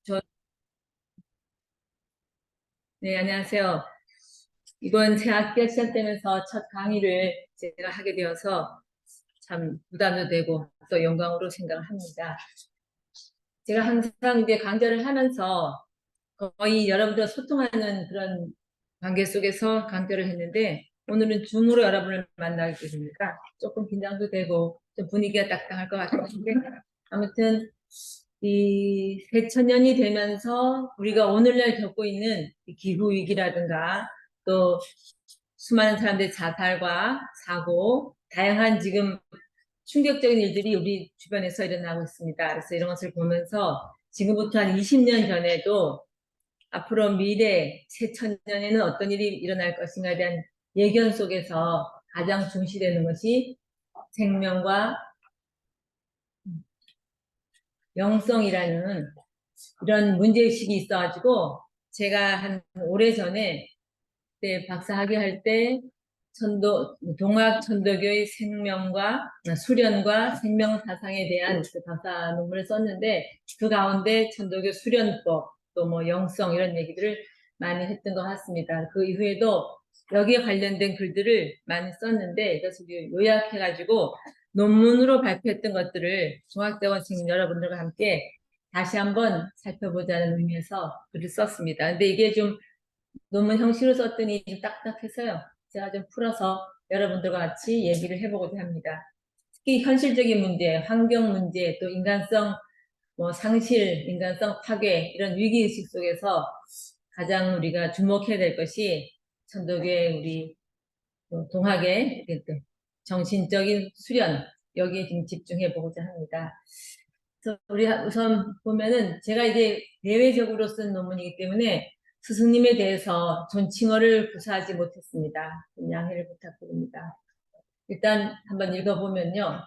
저, 네, 안녕하세요. 이번 새 학기가 시작되면서 첫 강의를 제가 하게 되어서 참 부담도 되고 또 영광으로 생각을 합니다. 제가 항상 이제 강좌를 하면서 거의 여러분들과 소통하는 그런 관계 속에서 강좌를 했는데 오늘은 줌으로 여러분을 만나게 되니까 조금 긴장도 되고 좀 분위기가 딱딱할 것 같은데 아무튼 이 새천년이 되면서 우리가 오늘날 겪고 있는 이 기후 위기라든가 또 수많은 사람들의 자살과 사고, 다양한 지금 충격적인 일들이 우리 주변에서 일어나고 있습니다. 그래서 이런 것을 보면서 지금부터 한 20년 전에도 앞으로 미래 새천년에는 어떤 일이 일어날 것인가에 대한 예견 속에서 가장 중시되는 것이 생명과 영성이라는 이런 문제의식이 있어가지고 제가 한 오래전에 그때 박사학위 할 때 동학 천도교의 생명과 수련과 생명 사상에 대한 그 박사 논문을 썼는데 그 가운데 천도교 수련법 또 뭐 영성 이런 얘기들을 많이 했던 것 같습니다. 그 이후에도 여기에 관련된 글들을 많이 썼는데 이것을 요약해가지고 논문으로 발표했던 것들을 중학대원생 여러분들과 함께 다시 한번 살펴보자는 의미에서 글을 썼습니다. 근데 이게 좀 논문 형식으로 썼더니 좀 딱딱해서요. 제가 좀 풀어서 여러분들과 같이 얘기를 해보고자 합니다. 특히 현실적인 문제, 환경 문제, 또 인간성 상실, 인간성 파괴 이런 위기의식 속에서 가장 우리가 주목해야 될 것이 천도교의 우리 동학의 정신적인 수련 여기에 좀 집중해 보고자 합니다. 그래서 우리 우선 보면은 제가 이제 대외적으로 쓴 논문이기 때문에 스승님에 대해서 존칭어를 구사하지 못했습니다. 양해를 부탁드립니다. 일단 한번 읽어보면요.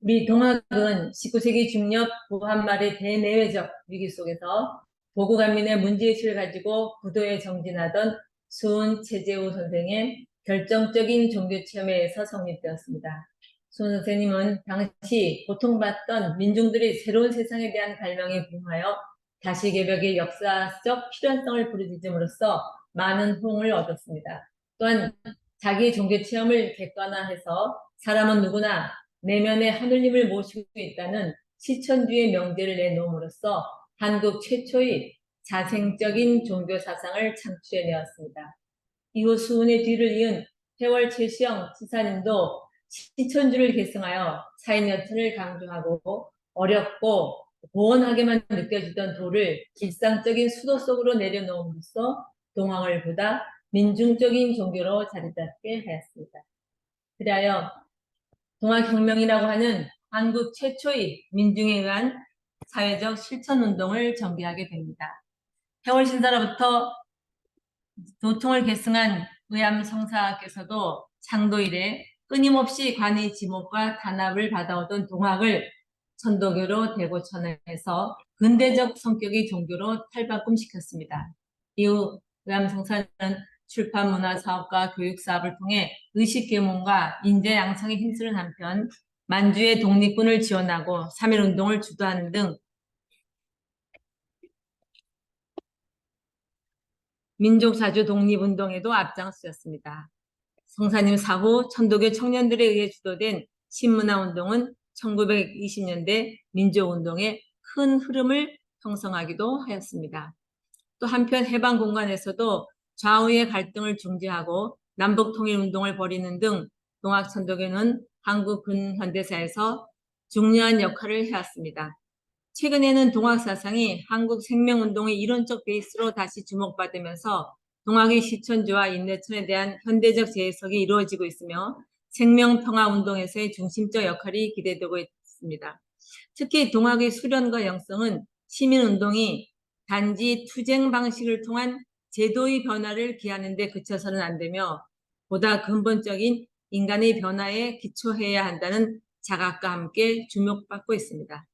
우리 동학은 19세기 중엽 고한말의 대내외적 위기 속에서 보고간민의 문제의식을 가지고 구도에 정진하던 수은 최재우 선생의 결정적인 종교 체험에 의해서 성립되었습니다. 수은 선생님은 당시 고통받던 민중들의 새로운 세상에 대한 갈망에 부응하여 다시개벽의 역사적 필요성을 부르짖음으로써 많은 호응을 얻었습니다. 또한 자기 종교 체험을 객관화해서 사람은 누구나 내면의 하느님을 모시고 있다는 시천주의 명제를 내놓음으로써 한국 최초의 자생적인 종교 사상을 창출해내었습니다. 이후 수훈의 뒤를 이은 해월 최시영 지사님도 시천주를 계승하여 사인여천을 강조하고 어렵고 고원하게만 느껴지던 도를 일상적인 수도 속으로 내려놓음으로써 동학을 보다 민중적인 종교로 자리잡게 하였습니다. 그리하여 동학혁명이라고 하는 한국 최초의 민중에 의한 사회적 실천운동을 전개하게 됩니다. 해월신사로부터 도통을 계승한 의암성사께서도 창도 이래 끊임없이 관의 지목과 단합을 받아오던 동학을 천도교로 대고천해서 근대적 성격의 종교로 탈바꿈시켰습니다. 이후 의암성사는 출판 문화 사업과 교육 사업을 통해 의식 계몽과 인재 양성에 힘쓰는 한편 만주의 독립군을 지원하고 3.1운동을 주도하는 등 민족사주 독립운동에도 앞장서였습니다. 성사님 사후 천도교 청년들에 의해 주도된 신문화운동은 1920년대 민족운동의 큰 흐름을 형성하기도 하였습니다. 또 한편 해방 공간에서도 좌우의 갈등을 중재하고 남북통일운동을 벌이는 등 동학천도교는 한국 근현대사에서 중요한 역할을 해왔습니다. 최근에는 동학사상이 한국 생명운동의 이론적 베이스로 다시 주목받으면서 동학의 시천주와 인내천에 대한 현대적 재해석이 이루어지고 있으며 생명평화운동에서의 중심적 역할이 기대되고 있습니다. 특히 동학의 수련과 영성은 시민운동이 단지 투쟁 방식을 통한 제도의 변화를 기하는 데 그쳐서는 안 되며 보다 근본적인 인간의 변화에 기초해야 한다는 자각과 함께 주목받고 있습니다.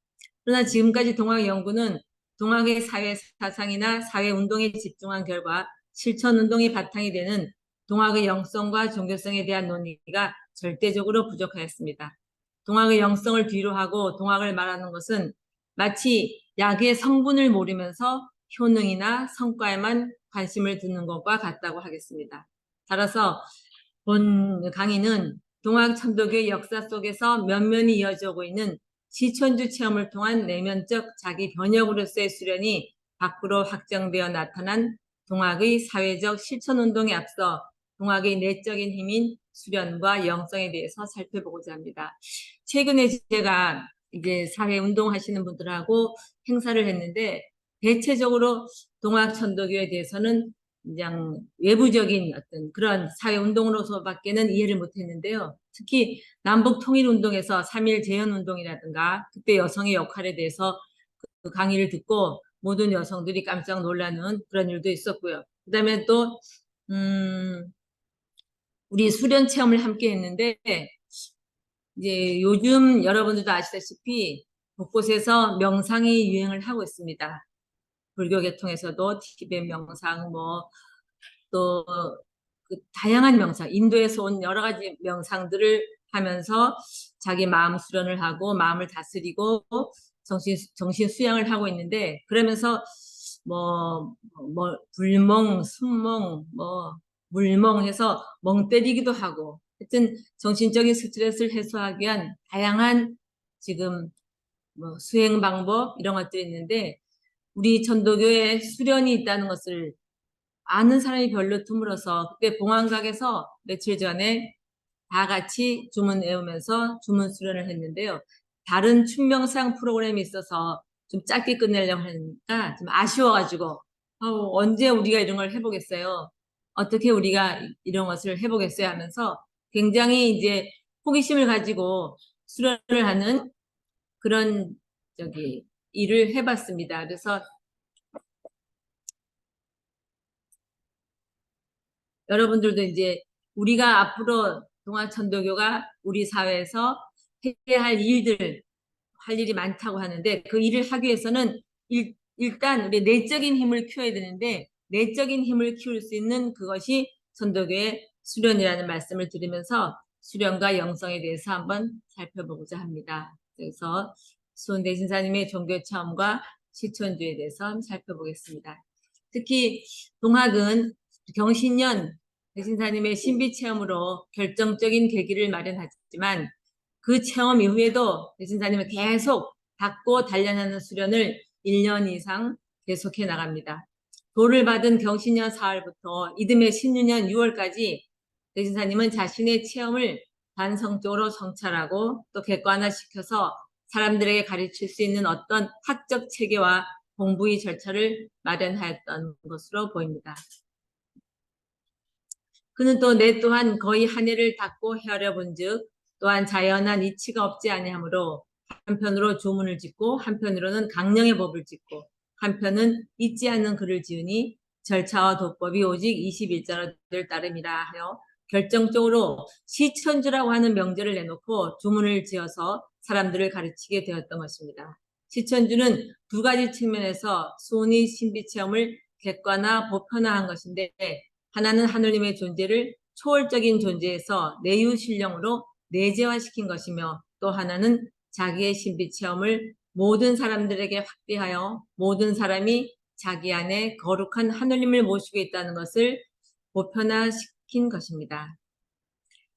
그러나 지금까지 동학연구는 동학의 사회 사상이나 사회 운동에 집중한 결과 실천 운동이 바탕이 되는 동학의 영성과 종교성에 대한 논의가 절대적으로 부족하였습니다. 동학의 영성을 뒤로하고 동학을 말하는 것은 마치 약의 성분을 모르면서 효능이나 성과에만 관심을 두는 것과 같다고 하겠습니다. 따라서 본 강의는 동학천도교의 역사 속에서 면면이 이어져 오고 있는 시천주 체험을 통한 내면적 자기 변혁으로서의 수련이 밖으로 확정되어 나타난 동학의 사회적 실천운동에 앞서 동학의 내적인 힘인 수련과 영성에 대해서 살펴보고자 합니다. 최근에 제가 이제 사회운동 하시는 분들하고 행사를 했는데 대체적으로 동학천도교에 대해서는 그냥 외부적인 어떤 그런 사회운동으로서밖에는 이해를 못했는데요. 특히 남북통일운동에서 3.1 재헌운동이라든가 그때 여성의 역할에 대해서 그 강의를 듣고 모든 여성들이 깜짝 놀라는 그런 일도 있었고요. 그 다음에 또 우리 수련 체험을 함께 했는데 이제 요즘 여러분들도 아시다시피 곳곳에서 명상이 유행을 하고 있습니다. 불교 계통에서도 티베트 명상, 또 그 다양한 명상, 인도에서 온 여러 가지 명상들을 하면서 자기 마음 수련을 하고 마음을 다스리고 정신 수양을 하고 있는데 그러면서 불멍, 순멍, 물멍 해서 멍 때리기도 하고 하여튼 정신적인 스트레스를 해소하기 위한 다양한 지금 수행 방법 이런 것들이 있는데 우리 천도교에 수련이 있다는 것을 아는 사람이 별로 드물어서 그때 봉황각에서 며칠 전에 다 같이 주문 외우면서 주문 수련을 했는데요. 다른 춘명상 프로그램이 있어서 좀 짧게 끝내려고 하니까 좀 아쉬워가지고 언제 우리가 이런 걸 해보겠어요. 어떻게 우리가 이런 것을 해보겠어요 하면서 굉장히 이제 호기심을 가지고 수련을 하는 그런 일을 해봤습니다. 그래서 여러분들도 이제 우리가 앞으로 동아천도교가 우리 사회에서 해야 할 일들, 할 일이 많다고 하는데 그 일을 하기 위해서는 일단 우리 내적인 힘을 키워야 되는데 내적인 힘을 키울 수 있는 그것이 천도교의 수련이라는 말씀을 드리면서 수련과 영성에 대해서 한번 살펴보고자 합니다. 그래서 수원대신사님의 종교 체험과 실천주에 대해서 한번 살펴보겠습니다. 특히 동학은 경신년 대신사님의 신비 체험으로 결정적인 계기를 마련하지만 그 체험 이후에도 대신사님은 계속 닫고 단련하는 수련을 1년 이상 계속해 나갑니다. 도를 받은 경신년 4월부터 이듬해 신유년 6월까지 대신사님은 자신의 체험을 반성적으로 성찰하고 또 객관화시켜서 사람들에게 가르칠 수 있는 어떤 학적 체계와 공부의 절차를 마련하였던 것으로 보입니다. 그는 또 내 또한 거의 한 해를 닫고 헤아려 본즉 또한 자연한 이치가 없지 아니하므로 한편으로 조문을 짓고 한편으로는 강령의 법을 짓고 한편은 잊지 않는 글을 지으니 절차와 도법이 오직 21자로들 따름이라 하여 결정적으로 시천주라고 하는 명제를 내놓고 조문을 지어서 사람들을 가르치게 되었던 것입니다. 시천주는 두 가지 측면에서 수온이 신비체험을 객관화, 보편화한 것인데 하나는 하느님의 존재를 초월적인 존재에서 내유신령으로 내재화시킨 것이며 또 하나는 자기의 신비체험을 모든 사람들에게 확대하여 모든 사람이 자기 안에 거룩한 하느님을 모시고 있다는 것을 보편화시킨 것입니다.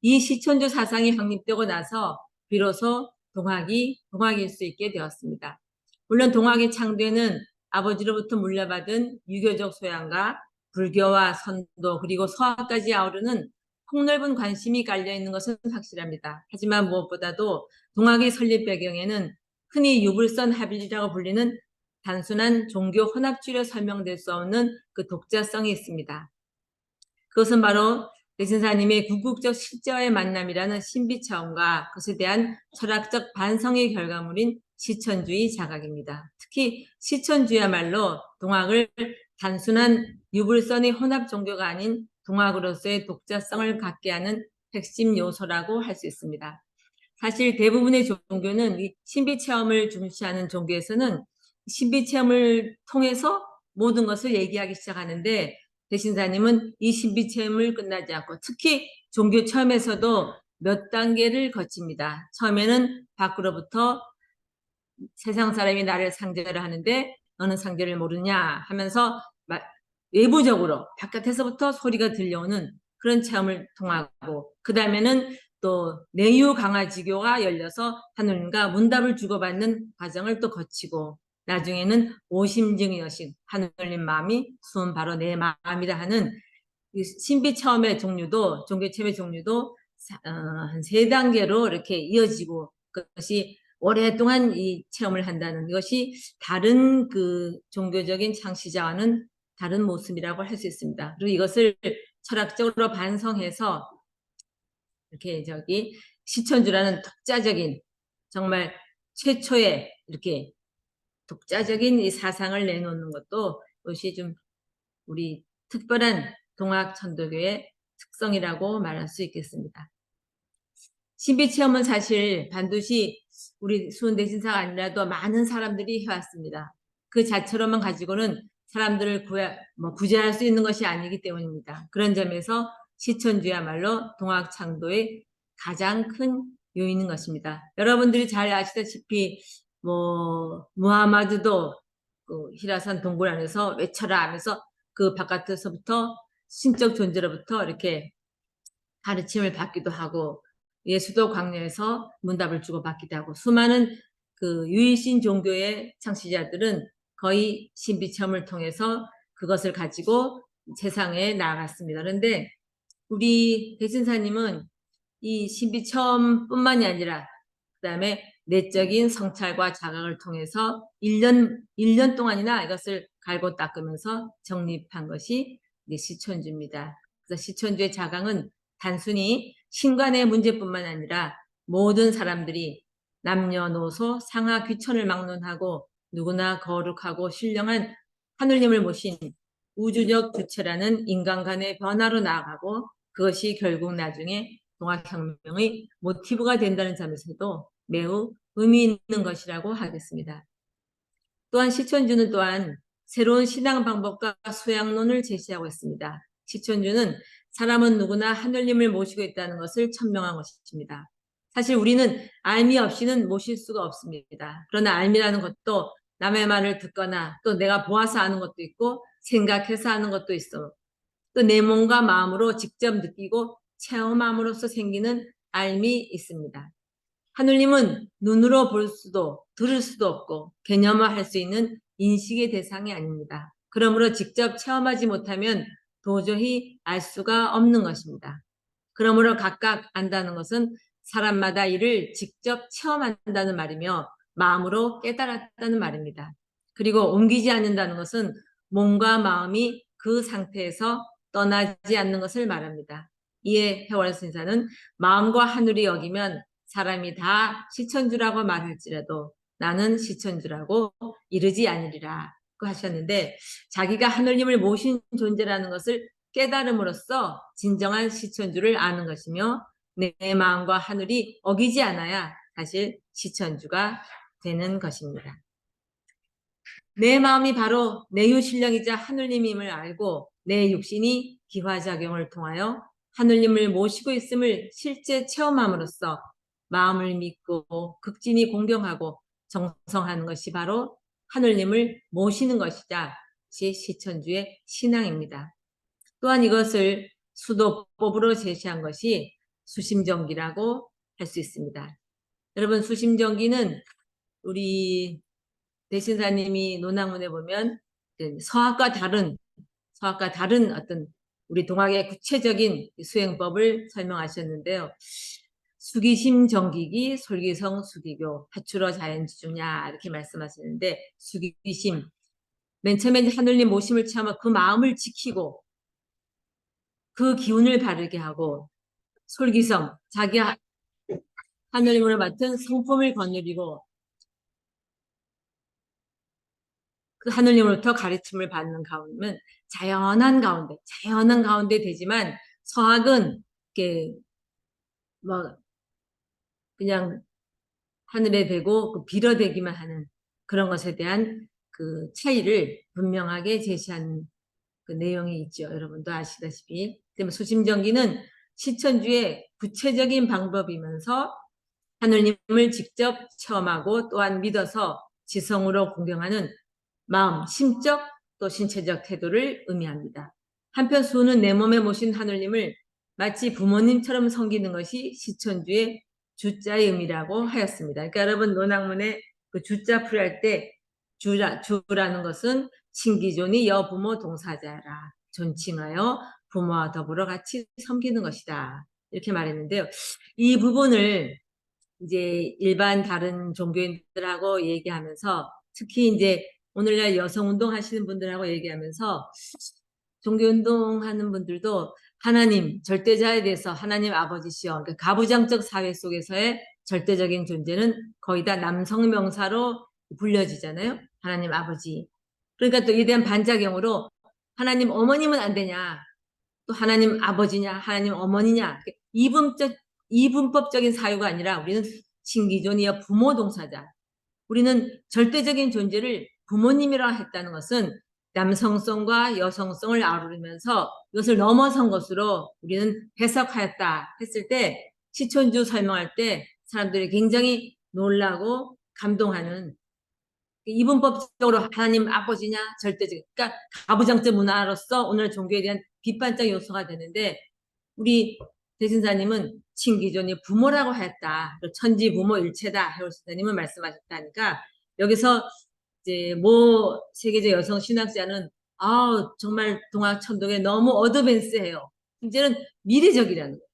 이 시천주 사상이 확립되고 나서 비로소 동학일 수 있게 되었습니다. 물론 동학의 창대는 아버지로부터 물려받은 유교적 소양과 불교와 선도 그리고 서학까지 아우르는 폭넓은 관심이 깔려있는 것은 확실합니다. 하지만 무엇보다도 동학의 설립 배경에는 흔히 유불선 합일이라고 불리는 단순한 종교 혼합주의로 설명될 수 없는 그 독자성이 있습니다. 그것은 바로 대신사님의 궁극적 실제와의 만남이라는 신비 차원과 그것에 대한 철학적 반성의 결과물인 시천주의 자각입니다. 특히 시천주야말로 동학을 단순한 유불선의 혼합 종교가 아닌 동학으로서의 독자성을 갖게 하는 핵심 요소라고 할 수 있습니다. 사실 대부분의 종교는 이 신비 체험을 중시하는 종교에서는 신비 체험을 통해서 모든 것을 얘기하기 시작하는데 대신사님은 이 신비 체험을 끝나지 않고 특히 종교 체험에서도 몇 단계를 거칩니다. 처음에는 밖으로부터 세상 사람이 나를 상대를 하는데 너는 상대를 모르냐 하면서 외부적으로 바깥에서부터 소리가 들려오는 그런 체험을 통하고, 그 다음에는 또 내유 강화지교가 열려서 하느님과 문답을 주고받는 과정을 또 거치고, 나중에는 오심증이여신 하느님 마음이 수은 바로 내 마음이다 하는 신비 체험의 종류도, 종교 체험의 종류도 한 3단계로 이렇게 이어지고, 그것이 오랫동안 이 체험을 한다는 것이 다른 그 종교적인 창시자와는 다른 모습이라고 할 수 있습니다. 그리고 이것을 철학적으로 반성해서 이렇게 시천주라는 독자적인, 정말 최초의 이렇게 독자적인 이 사상을 내놓는 것도, 이것이 좀 우리 특별한 동학 천도교의 특성이라고 말할 수 있겠습니다. 신비 체험은 사실 반드시 우리 수은대신사가 아니라도 많은 사람들이 해왔습니다. 그 자체로만 가지고는 사람들을 구제할 수 있는 것이 아니기 때문입니다. 그런 점에서 시천주야말로 동학창도의 가장 큰 요인인 것입니다. 여러분들이 잘 아시다시피 무하마드도 그 히라산 동굴 안에서 외쳐라 하면서 그 바깥에서부터 신적 존재로부터 이렇게 가르침을 받기도 하고, 예수도 광야에서 문답을 주고받기도 하고, 수많은 그 유일신 종교의 창시자들은 거의 신비체험을 통해서 그것을 가지고 세상에 나아갔습니다. 그런데 우리 대신사님은 이 신비체험뿐만이 아니라 그다음에 내적인 성찰과 자각을 통해서 1년 동안이나 이것을 갈고 닦으면서 정립한 것이 시천주입니다. 그래서 시천주의 자강은 단순히 신관의 문제뿐만 아니라 모든 사람들이 남녀노소 상하 귀천을 막론하고 누구나 거룩하고 신령한 하느님을 모신 우주적 주체라는 인간관의 변화로 나아가고, 그것이 결국 나중에 동학혁명의 모티브가 된다는 점에서도 매우 의미 있는 것이라고 하겠습니다. 또한 시천주는 또한 새로운 신앙 방법과 소양론을 제시하고 있습니다. 시천주는 사람은 누구나 하느님을 모시고 있다는 것을 천명한 것입니다. 사실 우리는 알미 없이는 모실 수가 없습니다. 그러나 알미라는 것도 남의 말을 듣거나 또 내가 보아서 아는 것도 있고 생각해서 아는 것도 있어. 또 내 몸과 마음으로 직접 느끼고 체험함으로써 생기는 알미 있습니다. 하느님은 눈으로 볼 수도 들을 수도 없고 개념화할 수 있는 인식의 대상이 아닙니다. 그러므로 직접 체험하지 못하면 도저히 알 수가 없는 것입니다. 그러므로 각각 안다는 것은 사람마다 이를 직접 체험한다는 말이며 마음으로 깨달았다는 말입니다. 그리고 옮기지 않는다는 것은 몸과 마음이 그 상태에서 떠나지 않는 것을 말합니다. 이에 해월 신사는 마음과 하늘이 여기면 사람이 다 시천주라고 말할지라도 나는 시천주라고 이르지 아니리라 고 하셨는데, 자기가 하느님을 모신 존재라는 것을 깨달음으로써 진정한 시천주를 아는 것이며, 내 마음과 하늘이 어기지 않아야 사실 시천주가 되는 것입니다. 내 마음이 바로 내유신령이자 하느님임을 알고 내 육신이 기화작용을 통하여 하느님을 모시고 있음을 실제 체험함으로써 마음을 믿고 극진히 공경하고 정성하는 것이 바로 하느님을 모시는 것이자 시천주의 신앙입니다. 또한 이것을 수도법으로 제시한 것이 수심정기라고 할 수 있습니다. 여러분, 수심정기는 우리 대신사님이 논학문에 보면 서학과 다른 어떤 우리 동학의 구체적인 수행법을 설명하셨는데요. 수기심 정기기 솔기성 수기교 하추러 자연지주냐 이렇게 말씀하시는데, 수기심, 맨 처음에 하느님 모심을 체험하고 그 마음을 지키고 그 기운을 바르게 하고, 솔기성, 자기 하느님으로 맡은 성품을 거느리고 그 하느님으로부터 가르침을 받는 가운데는 자연한 가운데 되지만, 서학은 이렇게 그냥 하늘에 대고 그 빌어대기만 하는 그런 것에 대한 그 차이를 분명하게 제시한 그 내용이 있죠. 여러분도 아시다시피. 수심정기는 시천주의 구체적인 방법이면서 하느님을 직접 체험하고 또한 믿어서 지성으로 공경하는 마음, 심적 또 신체적 태도를 의미합니다. 한편 수는 내 몸에 모신 하느님을 마치 부모님처럼 섬기는 것이 시천주의 주자의 의미라고 하였습니다. 그러니까 여러분 논학문에 그 주자 풀이할 때 주라는 것은 친기존이 여부모 동사자라 존칭하여 부모와 더불어 같이 섬기는 것이다. 이렇게 말했는데요. 이 부분을 이제 일반 다른 종교인들하고 얘기하면서 특히 이제 오늘날 여성운동 하시는 분들하고 얘기하면서 종교운동 하는 분들도 하나님, 절대자에 대해서 하나님 아버지시여, 그러니까 가부장적 사회 속에서의 절대적인 존재는 거의 다 남성 명사로 불려지잖아요. 하나님 아버지. 그러니까 또 이에 대한 반작용으로 하나님 어머님은 안 되냐, 또 하나님 아버지냐, 하나님 어머니냐, 이분법적인 사유가 아니라 우리는 신기존이여 부모 동사자. 우리는 절대적인 존재를 부모님이라 했다는 것은 남성성과 여성성을 아우르면서 이것을 넘어선 것으로 우리는 해석하였다 했을 때 시천주 설명할 때 사람들이 굉장히 놀라고 감동하는 이분법적으로 하나님 아버지냐 절대적 그러니까 가부장적 문화로서 오늘 종교에 대한 비판적 요소가 되는데 우리 대신사님은 친기존이 부모라고 하였다. 천지 부모 일체다. 해올스타님은 말씀하셨다니까 여기서 이제 모 세계적 여성 신학자는 정말 동학 천독에 너무 어드밴스해요. 이제는 미래적이라는 거예요.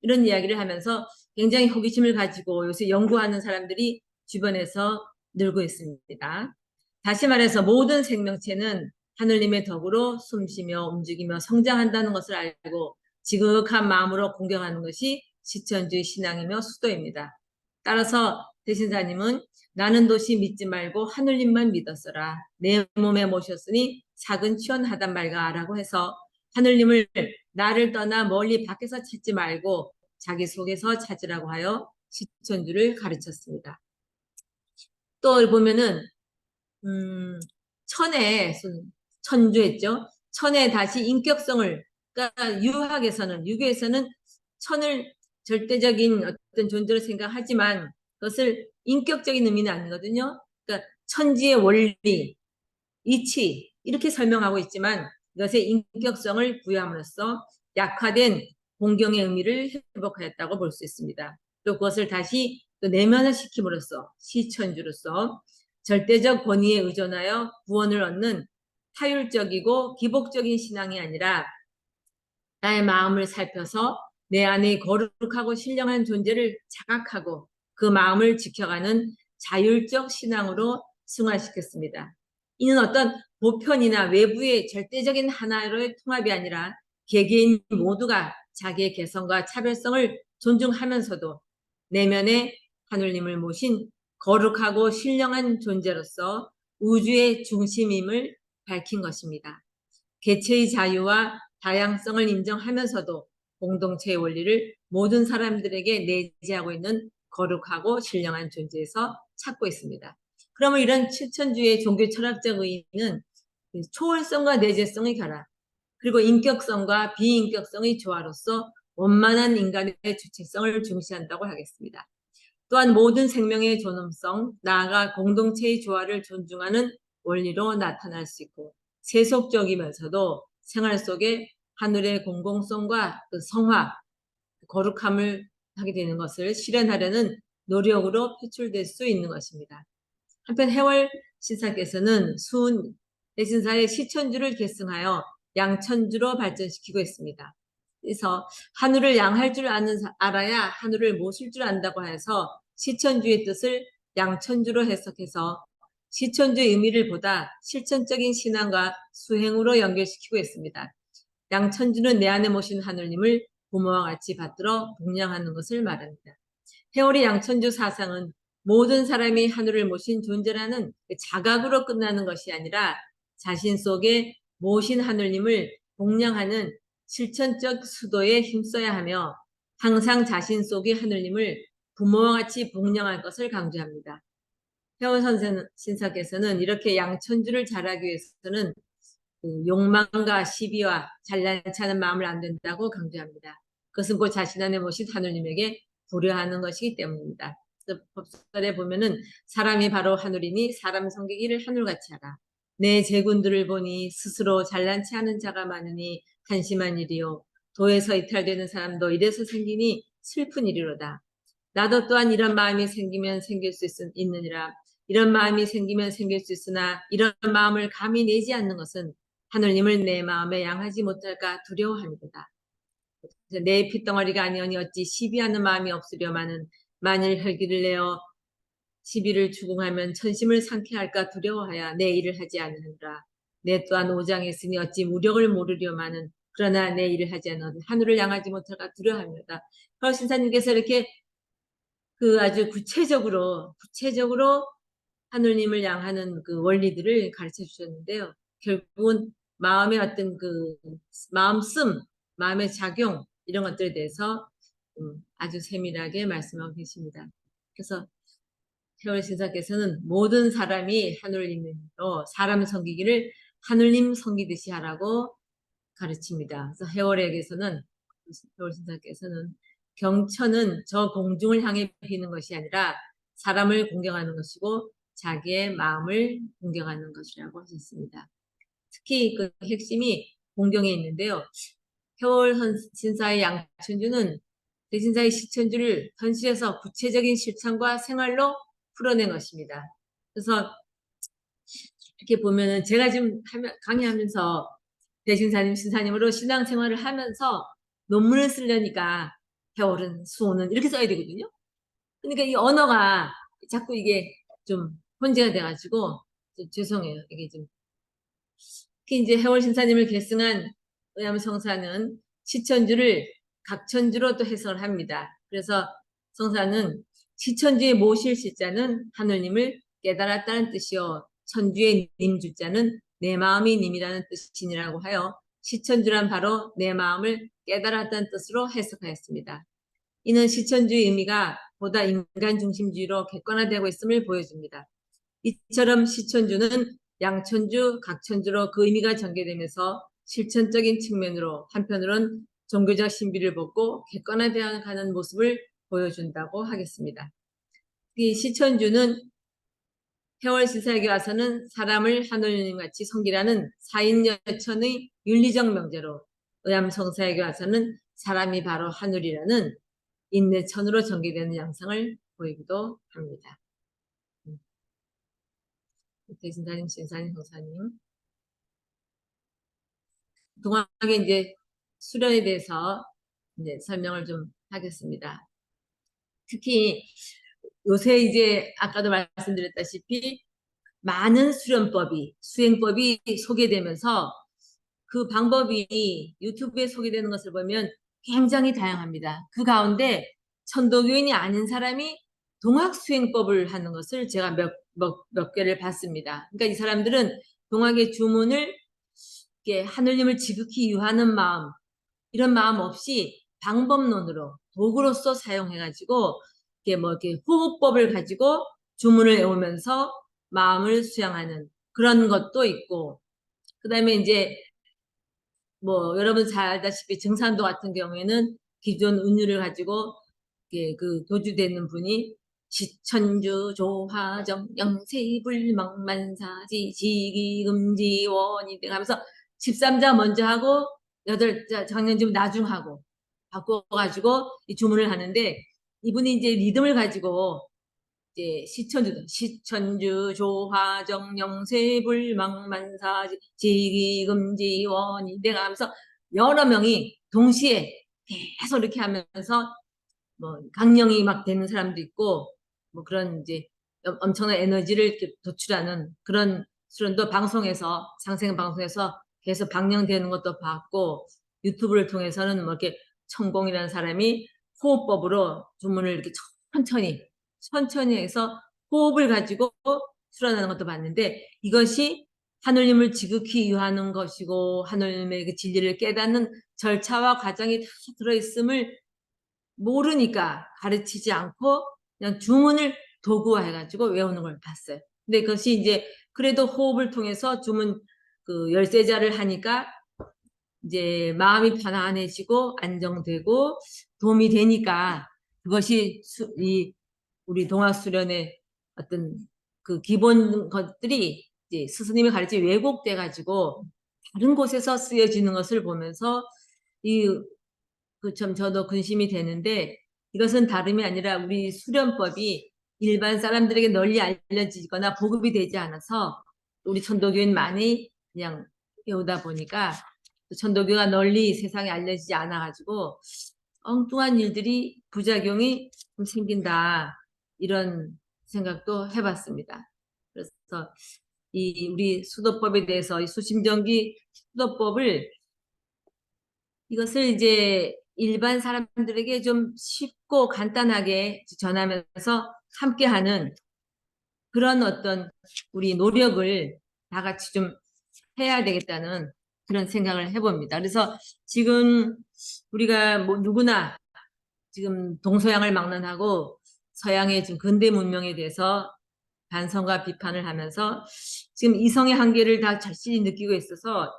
이런 이야기를 하면서 굉장히 호기심을 가지고 요새 연구하는 사람들이 주변에서 늘고 있습니다. 다시 말해서 모든 생명체는 하느님의 덕으로 숨쉬며 움직이며 성장한다는 것을 알고 지극한 마음으로 공경하는 것이 시천주의 신앙이며 수도입니다. 따라서 대신사님은 나는 도시 믿지 말고 하느님만 믿었어라. 내 몸에 모셨으니 작은 취원하단 말가 라고 해서 하느님을 나를 떠나 멀리 밖에서 찾지 말고 자기 속에서 찾으라고 하여 시천주를 가르쳤습니다. 또 보면은 천주했죠. 천에 다시 인격성을 그러니까 유교에서는 천을 절대적인 어떤 존재로 생각하지만 그것을 인격적인 의미는 아니거든요. 그러니까 천지의 원리, 이치 이렇게 설명하고 있지만 이것의 인격성을 부여함으로써 약화된 공경의 의미를 회복하였다고 볼 수 있습니다. 또 그것을 다시 또 내면화시킴으로써 시천주로서 절대적 권위에 의존하여 구원을 얻는 타율적이고 기복적인 신앙이 아니라 나의 마음을 살펴서 내 안에 거룩하고 신령한 존재를 자각하고 그 마음을 지켜가는 자율적 신앙으로 승화시켰습니다. 이는 어떤 보편이나 외부의 절대적인 하나로의 통합이 아니라 개개인 모두가 자기의 개성과 차별성을 존중하면서도 내면에 하느님을 모신 거룩하고 신령한 존재로서 우주의 중심임을 밝힌 것입니다. 개체의 자유와 다양성을 인정하면서도 공동체의 원리를 모든 사람들에게 내재하고 있는 거룩하고 신령한 존재에서 찾고 있습니다. 그러면 이런 실천주의 종교 철학적 의의는 초월성과 내재성의 결합, 그리고 인격성과 비인격성의 조화로서 원만한 인간의 주체성을 중시한다고 하겠습니다. 또한 모든 생명의 존엄성, 나아가 공동체의 조화를 존중하는 원리로 나타날 수 있고 세속적이면서도 생활 속에 하늘의 공공성과 그 성화, 거룩함을 하게 되는 것을 실현하려는 노력으로 표출될 수 있는 것입니다. 한편 해월 신사께서는 수은 대신사의 시천주를 계승하여 양천주로 발전시키고 있습니다. 그래서 하늘을 양할 줄 알아야 하늘을 모실 줄 안다고 해서 시천주의 뜻을 양천주로 해석해서 시천주의 의미를 보다 실천적인 신앙과 수행으로 연결시키고 있습니다. 양천주는 내 안에 모신 하느님을 부모와 같이 받들어 복양하는 것을 말합니다. 해월의 양천주 사상은 모든 사람이 하늘을 모신 존재라는 자각으로 끝나는 것이 아니라 자신 속에 모신 하느님을 복양하는 실천적 수도에 힘써야 하며 항상 자신 속의 하느님을 부모와 같이 복양할 것을 강조합니다. 해월 신사께서는 이렇게 양천주를 잘하기 위해서는 욕망과 시비와 잘난 체하는 마음을 안 된다고 강조합니다. 그것은 곧 자신 안에 모신 하느님에게 고려하는 것이기 때문입니다. 그래서 법설에 보면은 사람이 바로 하늘이니 사람 섬기기를 하늘같이 하라. 내 제군들을 보니 스스로 잘난 체 하는 자가 많으니 한심한 일이요. 도에서 이탈되는 사람도 이래서 생기니 슬픈 일이로다. 나도 또한 이런 마음이 생기면 생길 수 있느니라. 이런 마음이 생기면 생길 수 있으나 이런 마음을 감히 내지 않는 것은 하느님을 내 마음에 양하지 못할까 두려워함이로다. 내 핏덩어리가 아니오니 어찌 시비하는 마음이 없으려마는 만일 혈기를 내어 시비를 추궁하면 천심을 상쾌할까 두려워하여 내 일을 하지 않느니라. 내 또한 오장에 있으니 어찌 무력을 모르려마는 그러나 내 일을 하지 않는 하늘을 향하지 못할까 두려워합니다. 신사님께서 이렇게 그 아주 구체적으로 하느님을 향하는 그 원리들을 가르쳐 주셨는데요. 결국은 마음의 어떤 그 마음의 작용 이런 것들에 대해서 아주 세밀하게 말씀하고 계십니다. 그래서 태월 신사께서는 모든 사람이 하느님으로 사람 섬기기를 하느님 섬기듯이 하라고 가르칩니다. 그래서 해월에게서는 태월 신사께서는 경천은 저 공중을 향해 비는 것이 아니라 사람을 공경하는 것이고 자기의 마음을 공경하는 것이라고 하셨습니다. 특히 그 핵심이 공경에 있는데요. 태월 신사의 양천주는 대신사의 시천주를 현실에서 구체적인 실천과 생활로 풀어낸 것입니다. 그래서 이렇게 보면은 제가 지금 강의하면서 대신사님, 신사님으로 신앙생활을 하면서 논문을 쓰려니까 태월은 수호는 이렇게 써야 되거든요. 그러니까 이 언어가 자꾸 이게 좀 혼재가 돼가지고 죄송해요. 이게 좀 특히 이제 해월 신사님을 계승한 의암성사는 시천주를 각천주로 또 해석을 합니다. 그래서 성사는 시천주의 모실 시자는 하느님을 깨달았다는 뜻이요. 천주의 님주자는 내 마음이 님이라는 뜻이니라고 하여 시천주란 바로 내 마음을 깨달았다는 뜻으로 해석하였습니다. 이는 시천주의 의미가 보다 인간 중심주의로 객관화되고 있음을 보여줍니다. 이처럼 시천주는 양천주, 각천주로 그 의미가 전개되면서 실천적인 측면으로 한편으론 종교적 신비를 벗고 객관화되어 가는 모습을 보여준다고 하겠습니다. 이 시천주는 해월 신사에게 와서는 사람을 하느님같이 섬기라는 사인여천의 윤리적 명제로 의암성사에게 와서는 사람이 바로 하늘이라는 인내천으로 전개되는 양상을 보이기도 합니다. 대신사님, 신사님, 성사님. 동학의 이제 수련에 대해서 이제 설명을 좀 하겠습니다. 특히 요새 이제 아까도 말씀드렸다시피 많은 수행법이 소개되면서 그 방법이 유튜브에 소개되는 것을 보면 굉장히 다양합니다. 그 가운데 천도교인이 아닌 사람이 동학수행법을 하는 것을 제가 몇 개를 봤습니다. 그러니까 이 사람들은 동학의 주문을 하느님을 지극히 유하는 마음, 이런 마음 없이 방법론으로 도구로서 사용해가지고 이렇게 호흡법을 가지고 주문을 외우면서 마음을 수양하는 그런 것도 있고, 그 다음에 이제 여러분 잘 알다시피 증산도 같은 경우에는 기존 운율을 가지고 그 도주되는 분이 시천주 조화정 영세불망만사지 지기금지원이 하면서 13자 먼저 하고 8자 장년좀 나중하고 바꿔가지고 이 주문을 하는데, 이분이 이제 리듬을 가지고 이제 시천주 조화정 영세불망만사지 지기금지원이 내가 하면서 여러 명이 동시에 계속 이렇게 하면서 강령이 막 되는 사람도 있고 그런 이제 엄청난 에너지를 이렇게 도출하는 그런 수련도 상생 방송에서 계속 방영되는 것도 봤고, 유튜브를 통해서는 이렇게 천공이라는 사람이 호흡법으로 주문을 이렇게 천천히 해서 호흡을 가지고 수련하는 것도 봤는데, 이것이 하느님을 지극히 유하는 것이고 하느님의 그 진리를 깨닫는 절차와 과정이 다 들어있음을 모르니까 가르치지 않고 그냥 주문을 도구화해가지고 외우는 걸 봤어요. 근데 그것이 이제 그래도 호흡을 통해서 주문 그 열세자를 하니까 이제 마음이 편안해지고 안정되고 도움이 되니까 그것이 우리 동학 수련의 어떤 그 기본 것들이 이제 스스님이 가르친 왜곡돼 가지고 다른 곳에서 쓰여지는 것을 보면서 이 그 참 저도 근심이 되는데, 이것은 다름이 아니라 우리 수련법이 일반 사람들에게 널리 알려지거나 보급이 되지 않아서 우리 천도교인만이 그냥 배우다 보니까 천도교가 널리 세상에 알려지지 않아 가지고 엉뚱한 일들이 부작용이 좀 생긴다, 이런 생각도 해봤습니다. 그래서 이 우리 수도법에 대해서 이 수심정기 수도법을 이것을 이제 일반 사람들에게 좀 쉽고 간단하게 전하면서 함께하는 그런 어떤 우리 노력을 다 같이 좀 해야 되겠다는 그런 생각을 해봅니다. 그래서 지금 우리가 뭐 누구나 지금 동서양을 막론하고 서양의 지금 근대 문명에 대해서 반성과 비판을 하면서 지금 이성의 한계를 다 절실히 느끼고 있어서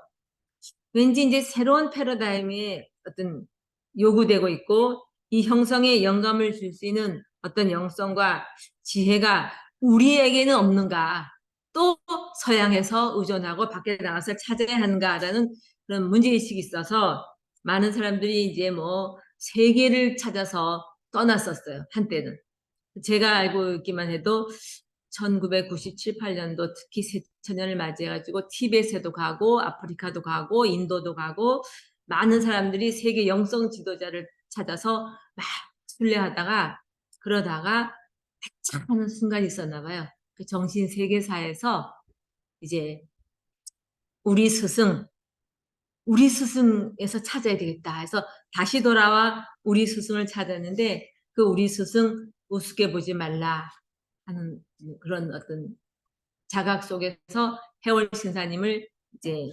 왠지 이제 새로운 패러다임이 어떤 요구되고 있고, 이 형성에 영감을 줄 수 있는 어떤 영성과 지혜가 우리에게는 없는가, 또 서양에서 의존하고 밖에 나가서 찾아야 하는가라는 그런 문제의식이 있어서 많은 사람들이 이제 뭐 세계를 찾아서 떠났었어요, 한때는. 제가 알고 있기만 해도 1997, 8년도 특히 새천년을 맞이해가지고 티벳에도 가고 아프리카도 가고 인도도 가고 많은 사람들이 세계 영성 지도자를 찾아서 막 순례하다가 그러다가 하는 순간이 있었나 봐요. 그 정신 세계사에서 이제 우리 스승, 우리 스승에서 찾아야 되겠다 해서 다시 돌아와 우리 스승을 찾았는데, 그 우리 스승 우습게 보지 말라 하는 그런 어떤 자각 속에서 해월 신사님을 이제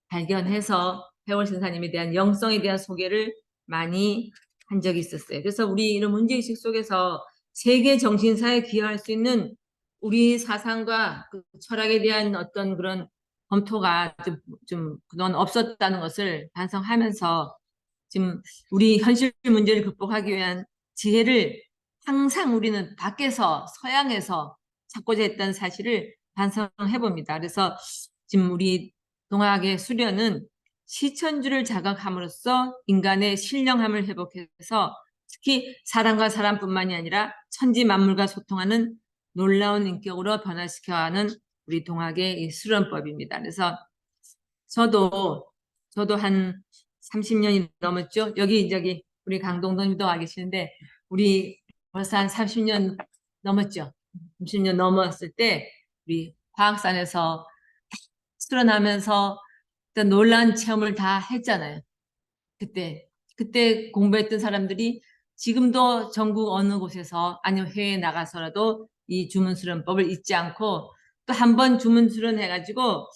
발견해서 해월 신사님에 대한 영성에 대한 소개를 많이 한 적이 있었어요. 그래서 우리 이런 문제의식 속에서 세계 정신사에 기여할 수 있는 우리 사상과 그 철학에 대한 어떤 그런 검토가 좀 그동안 없었다는 것을 반성하면서 지금 우리 현실 문제를 극복하기 위한 지혜를 항상 우리는 밖에서 서양에서 찾고자 했던 사실을 반성해 봅니다. 그래서 지금 우리 동학의 수련은 시천주를 자각함으로써 인간의 신령함을 회복해서 특히 사람과 사람뿐만이 아니라 천지 만물과 소통하는 놀라운 인격으로 변화시켜야 하는 우리 동학의 이 수련법입니다. 그래서 저도 한 30년이 넘었죠. 저기 우리 강동동님도 와 계시는데 우리 벌써 한 30년 넘었죠. 30년 넘었을 때 우리 화학산에서 수련하면서 어떤 놀라운 체험을 다 했잖아요. 그때 공부했던 사람들이 지금도 전국 어느 곳에서 아니면 해외에 나가서라도 이 주문수련법을 잊지 않고 또 한 번 주문수련 해가지고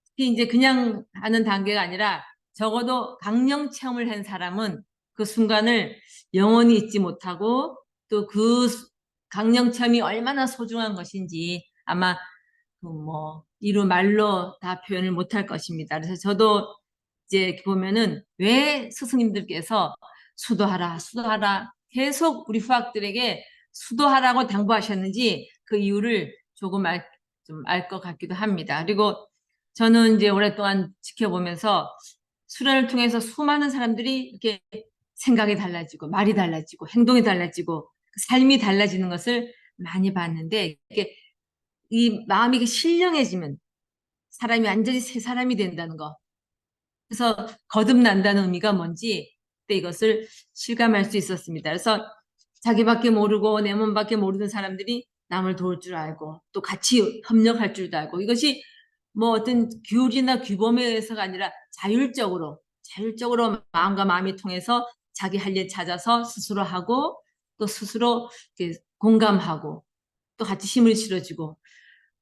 특히 이제 그냥 하는 단계가 아니라 적어도 강령 체험을 한 사람은 그 순간을 영원히 잊지 못하고 또 그 강령 체험이 얼마나 소중한 것인지 아마 그 뭐 이루 말로 다 표현을 못할 것입니다. 그래서 저도 이제 보면은 왜 스승님들께서 수도하라, 수도하라 계속 우리 후학들에게 수도하라고 당부하셨는지 그 이유를 조금 좀 알 것 같기도 합니다. 그리고 저는 이제 오랫동안 지켜보면서 수련을 통해서 수많은 사람들이 이렇게 생각이 달라지고 말이 달라지고 행동이 달라지고 삶이 달라지는 것을 많이 봤는데, 이게 이 마음이 신령해지면 사람이 완전히 새 사람이 된다는 거. 그래서 거듭난다는 의미가 뭔지 그때 이것을 실감할 수 있었습니다. 그래서 자기밖에 모르고 내 몸밖에 모르는 사람들이 남을 도울 줄 알고 또 같이 협력할 줄도 알고, 이것이 뭐 어떤 규율이나 규범에 의해서가 아니라 자율적으로 마음과 마음이 통해서 자기 할 일 찾아서 스스로 하고 또 스스로 이렇게 공감하고 또 같이 힘을 실어주고,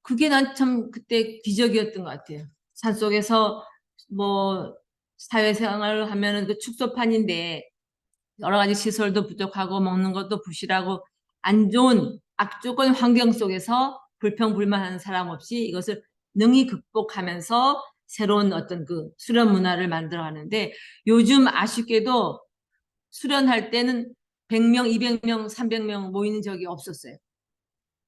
그게 난 참 그때 기적이었던 것 같아요. 산속에서 뭐 사회생활을 하면은 그 축소판인데 여러 가지 시설도 부족하고 먹는 것도 부실하고 안 좋은 악조건 환경 속에서 불평불만하는 사람 없이 이것을 능히 극복하면서 새로운 어떤 그 수련 문화를 만들어 가는데, 요즘 아쉽게도 수련할 때는 100명, 200명, 300명 모이는 적이 없었어요.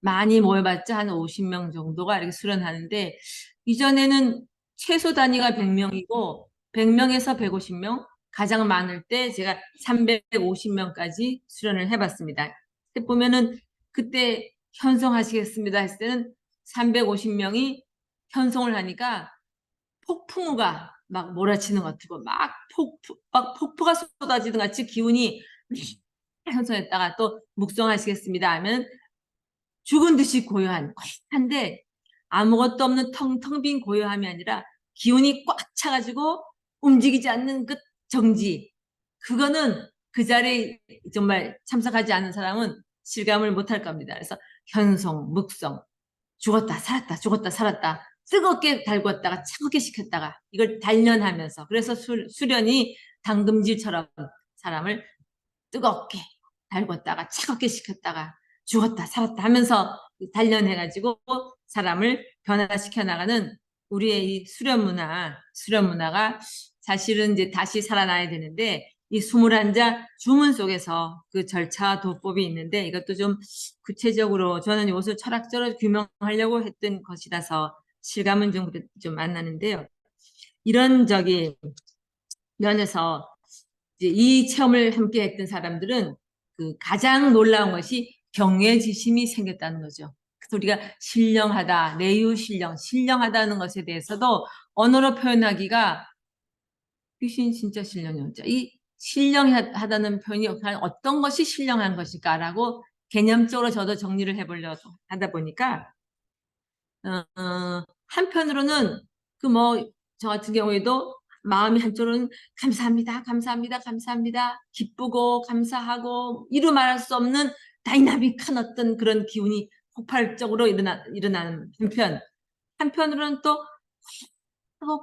많이 모여봤자 한 50명 정도가 이렇게 수련하는데, 이전에는 최소 단위가 100명이고 100명에서 150명, 가장 많을 때 제가 350명까지 수련을 해봤습니다. 그때 보면은 그때 현성하시겠습니다 했을 때는 350명이 현성을 하니까 폭풍우가 막 몰아치는 것 같고 막 폭포가 쏟아지는 같이 기운이 현성했다가 또 묵성하시겠습니다 하면 죽은 듯이 고요한 꽉한데, 아무것도 없는 텅텅 빈 고요함이 아니라 기운이 꽉 차가지고 움직이지 않는 그 정지, 그거는 그 자리에 정말 참석하지 않은 사람은 실감을 못할 겁니다. 그래서 현성, 묵성, 죽었다 살았다 죽었다 살았다 뜨겁게 달궜다가 차갑게 식혔다가 이걸 단련하면서, 그래서 수련이 당금질처럼 사람을 뜨겁게 달궜다가 차갑게 식혔다가 죽었다 살았다 하면서 단련해가지고 사람을 변화시켜 나가는 우리의 이 수련 문화가 사실은 이제 다시 살아나야 되는데, 이 21자 주문 속에서 그 절차와 도법이 있는데, 이것도 좀 구체적으로 저는 이것을 철학적으로 규명하려고 했던 것이라서 실감은 좀 안 나는데요. 이런 면에서 이제 이 체험을 함께 했던 사람들은 그 가장 놀라운 것이 경외지심이 생겼다는 거죠. 그래서 우리가 신령하다, 신령하다는 것에 대해서도 언어로 표현하기가, 귀신 진짜 신령이었죠. 이 신령하다는 표현이 어떤 것이 신령한 것일까라고 개념적으로 저도 정리를 해보려고 하다 보니까, 한편으로는 저 같은 경우에도 마음이 한쪽으로는 감사합니다, 감사합니다, 감사합니다, 기쁘고 감사하고 이루 말할 수 없는 다이나믹한 어떤 그런 기운이 폭발적으로 일어나는 한편으로는 또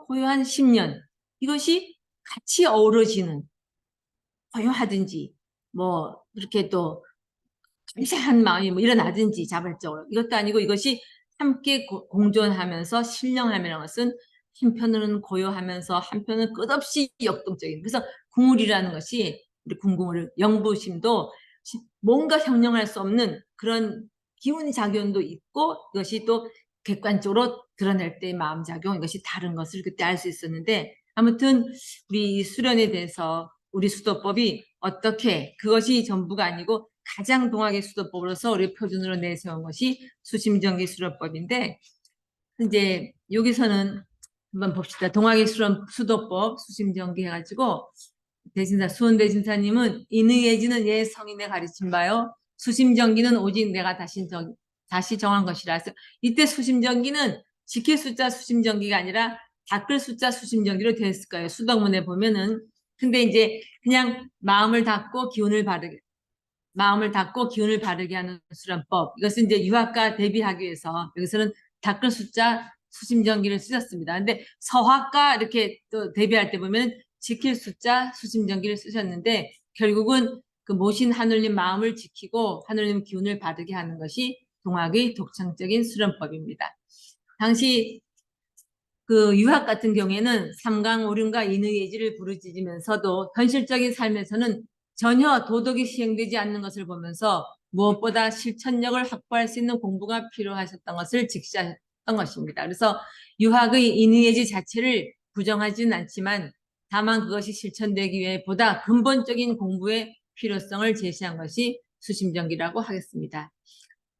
고요한 심년, 이것이 같이 어우러지는, 고요하든지 이렇게 또 감사한 마음이 일어나든지 자발적으로, 이것도 아니고 이것이 함께 공존하면서 신령함이라는 것은 한편으로는 고요하면서 한편은 끝없이 역동적인, 그래서 궁울이라는 것이, 우리 궁궁을 영부심도 뭔가 형용할 수 없는 그런 기운 작용도 있고, 이것이 또 객관적으로 드러낼 때의 마음작용, 이것이 다른 것을 그때 알 수 있었는데, 아무튼 우리 수련에 대해서 우리 수도법이 어떻게, 그것이 전부가 아니고 가장 동학의 수도법으로서 우리 표준으로 내세운 것이 수심정기 수도법인데, 이제 여기서는 한번 봅시다. 동학의 수도법 수심정기 해가지고, 수원대신사님은 인의예지는 옛 성인의 가르친 바요, 수심정기는 오직 내가 다시 정한 것이라. 이때 수심정기는 지킬 숫자 수심정기가 아니라 닦을 숫자 수심정기로 되었을 거예요. 수덕문에 보면은. 근데 이제 그냥 마음을 닫고 기운을 바르게 하는 수련법. 이것은 이제 유학과 대비하기 위해서 여기서는 닦을 숫자 수심정기를 쓰셨습니다. 근데 서학과 이렇게 또 대비할 때 보면 지킬 숫자 수심정기를 쓰셨는데, 결국은 그 모신 하늘님 마음을 지키고 하늘님 기운을 바르게 하는 것이 동학의 독창적인 수련법입니다. 당시 그 유학 같은 경우에는 삼강 오륜과 인의예지를 부르짖으면서도 현실적인 삶에서는 전혀 도덕이 시행되지 않는 것을 보면서 무엇보다 실천력을 확보할 수 있는 공부가 필요하셨던 것을 직시했던 것입니다. 그래서 유학의 인의예지 자체를 부정하지는 않지만, 다만 그것이 실천되기 위해 보다 근본적인 공부의 필요성을 제시한 것이 수심정기라고 하겠습니다.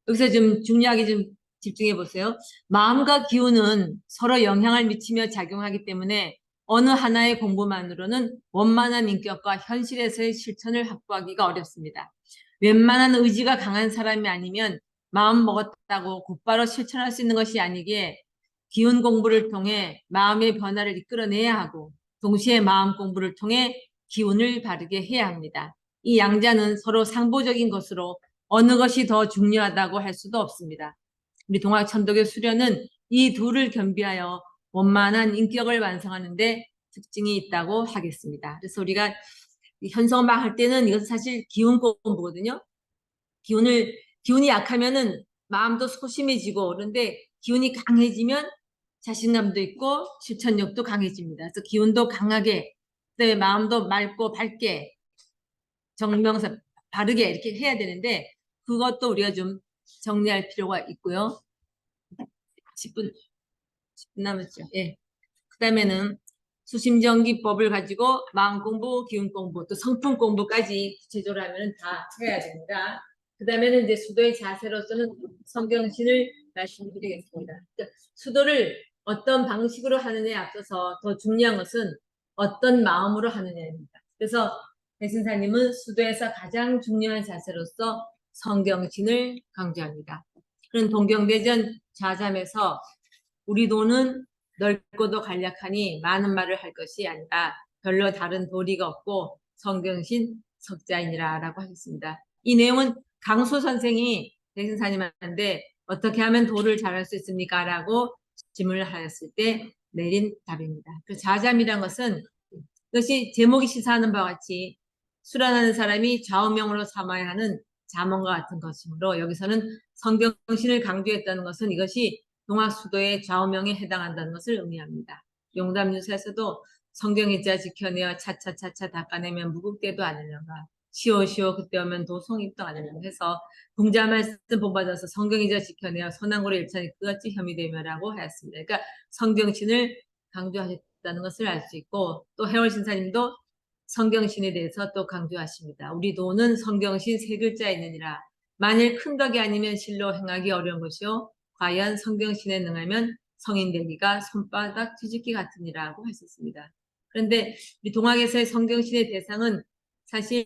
여기서 좀 중요하게 좀 집중해 보세요. 마음과 기운은 서로 영향을 미치며 작용하기 때문에 어느 하나의 공부만으로는 원만한 인격과 현실에서의 실천을 확보하기가 어렵습니다. 웬만한 의지가 강한 사람이 아니면 마음 먹었다고 곧바로 실천할 수 있는 것이 아니기에, 기운 공부를 통해 마음의 변화를 이끌어내야 하고, 동시에 마음 공부를 통해 기운을 바르게 해야 합니다. 이 양자는 서로 상보적인 것으로 어느 것이 더 중요하다고 할 수도 없습니다. 우리 동학천도교 수련은 이 둘을 겸비하여 원만한 인격을 완성하는 데 특징이 있다고 하겠습니다. 그래서 우리가 현성막 할 때는 이것은 사실 기운 공부거든요. 기운이 약하면은 마음도 소심해지고, 그런데 기운이 강해지면 자신감도 있고 실천력도 강해집니다. 그래서 기운도 강하게, 마음도 맑고 밝게, 정명사 바르게 이렇게 해야 되는데 그것도 우리가 좀 정리할 필요가 있고요. 10분 남았죠. 예. 그다음에는 수심정기법을 가지고 마음 공부, 기운 공부, 또 성품 공부까지 구체적으로 하면 다 해야 됩니다. 그다음에는 이제 수도의 자세로서는 성경신을 말씀드리겠습니다. 수도를 어떤 방식으로 하느냐에 앞서서 더 중요한 것은 어떤 마음으로 하느냐입니다. 그래서 배신사님은 수도에서 가장 중요한 자세로서 성경신을 강조합니다. 그런 동경대전 좌잠에서 우리 도는 넓고도 간략하니 많은 말을 할 것이 아니라 별로 다른 도리가 없고 성경신 석자이니라 라고 하셨습니다. 이 내용은 강소 선생이 대신사님한테 어떻게 하면 도를 잘할 수 있습니까? 라고 질문을 하였을 때 내린 답입니다. 그 자잠이란 것은 이것이 제목이 시사하는 바와 같이 수련하는 사람이 좌우명으로 삼아야 하는 자문과 같은 것이므로 여기서는 성경신을 강조했다는 것은 이것이 동학수도의 좌우명에 해당한다는 것을 의미합니다. 용담유사에서도 성경일자 지켜내어 차차차차 닦아내면 무국대도 않으려가 시오시오 그때 오면 도송입도 않으려고 해서 공자 말씀 본받아서 성경일자 지켜내어 선왕고를 일천이 그같이 혐의되며라고 하였습니다. 그러니까 성경신을 강조하셨다는 것을 알 수 있고 또 해월 신사님도 성경신에 대해서 또 강조하십니다. 우리 도는 성경신 세 글자 있느니라. 만일 큰 덕이 아니면 실로 행하기 어려운 것이요 과연 성경신에 능하면 성인 되기가 손바닥 뒤집기 같으니라고 하셨습니다. 그런데 우리 동학에서의 성경신의 대상은 사실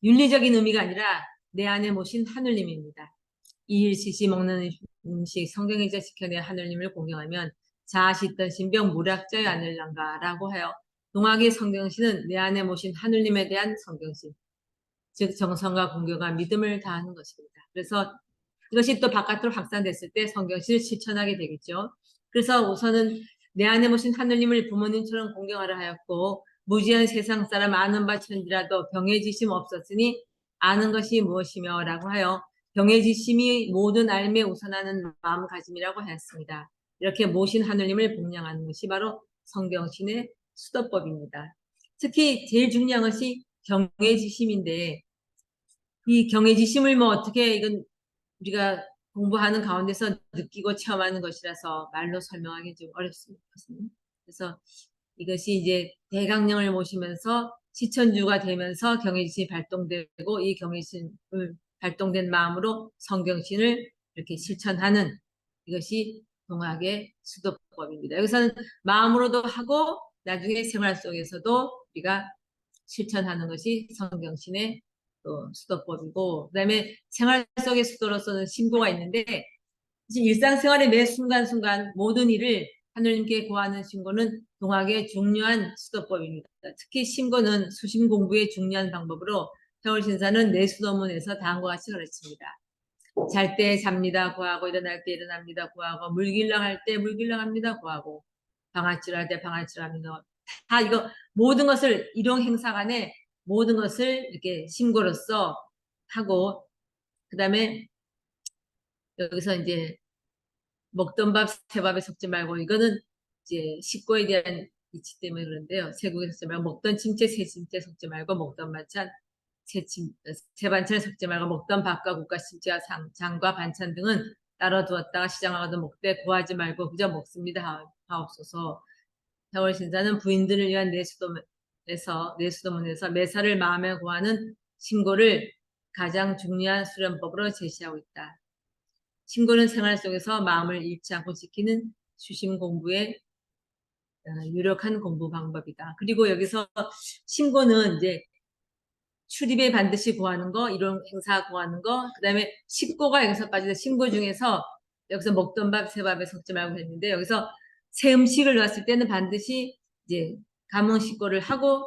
윤리적인 의미가 아니라 내 안에 모신 하늘님입니다. 이일시시 먹는 음식 성경이자 지켜내 하늘님을 공경하면 자아시 있던 신병 무락자의 아들랑가라고 하여 동학의 성경신은 내 안에 모신 하늘님에 대한 성경신, 즉 정성과 공경과 믿음을 다하는 것입니다. 그래서 이것이 또 바깥으로 확산됐을 때 성경신을 실천하게 되겠죠. 그래서 우선은 내 안에 모신 하늘님을 부모님처럼 공경하라 하였고 무지한 세상 사람 아는 바 천지라도 병해지심 없었으니 아는 것이 무엇이며 라고 하여 병해지심이 모든 알매 우선하는 마음가짐이라고 하였습니다. 이렇게 모신 하늘님을 봉양하는 것이 바로 성경신의 수도법입니다. 특히 제일 중요한 것이 경외지심인데 이 경외지심을 뭐 어떻게 이건 우리가 공부하는 가운데서 느끼고 체험하는 것이라서 말로 설명하기 좀 어렵습니다. 그래서 이것이 이제 대강령을 모시면서 시천주가 되면서 경외지심이 발동되고 이 경외지심을 발동된 마음으로 성경신을 이렇게 실천하는 이것이 동학의 수도법입니다. 여기서는 마음으로도 하고 나중에 생활 속에서도 우리가 실천하는 것이 성경신의 또 수도법이고 그다음에 생활 속의 수도로서는 신고가 있는데 일상생활의 매 순간순간 모든 일을 하느님께 고하는 신고는 동학의 중요한 수도법입니다. 특히 신고는 수심 공부의 중요한 방법으로 해월신사는 내수도문에서 다음과 같이 가르칩니다. 잘 때 잡니다 고하고 일어날 때 일어납니다 고하고 물길랑 할 때 물길랑 합니다 고하고 방아찌를 할 때 방아찌를 합니다. 다 이거 모든 것을 일용 행사 간에 모든 것을 이렇게 신고로서 하고 그다음에 여기서 이제 먹던 밥 새 밥에 섞지 말고 이거는 이제 식구에 대한 이치 때문에 그런데요. 세국에 섞지 말고 먹던 침체 새 침체 섞지 말고 먹던 반찬 새 반찬을 섞지 말고 먹던 밥과 국과 침체와 장과 반찬 등은 따로 두었다가 시장하고도 먹되 구하지 말고 그저 먹습니다 하옵소서. 해월신사는 부인들을 위한 내수도문에서 매사를 마음에 구하는 신고를 가장 중요한 수련법으로 제시하고 있다. 신고는 생활 속에서 마음을 잃지 않고 지키는 수심 공부의 유력한 공부 방법이다. 그리고 여기서 신고는 이제 출입에 반드시 구하는 거, 이런 행사 구하는 거, 그 다음에 식고가 여기서 빠지는 신고 중에서 여기서 먹던 밥, 새 밥에 섞지 말고 했는데 여기서 새 음식을 넣었을 때는 반드시 이제 가문식고를 하고